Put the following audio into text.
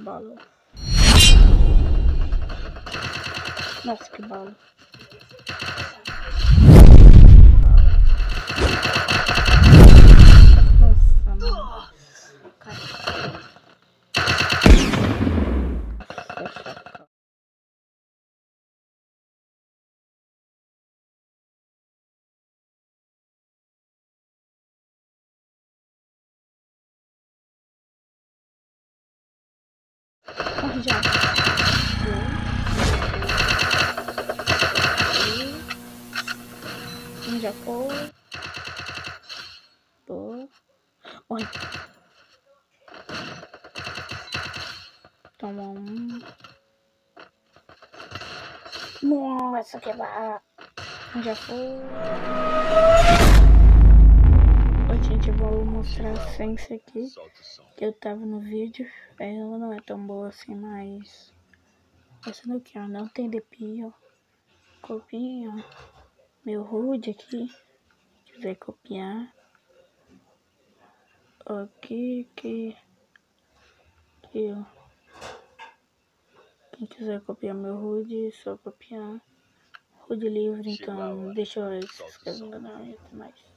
bala. Nossa, que bala. Nossa, mano. Corre já. Já foi. Olha. Toma um. Nossa, que barra. Já foi. Oi, gente, eu vou mostrar a senha aqui. Que eu tava no vídeo. Ela não é tão boa assim, mas... Essa daqui, ó. Não tem DP, ó. Copinha, ó. Meu HUD aqui. Se quiser copiar. Aqui, ó. Quem quiser copiar meu HUD, é só copiar. HUD livre, então deixa eu se inscrever no canal e até mais.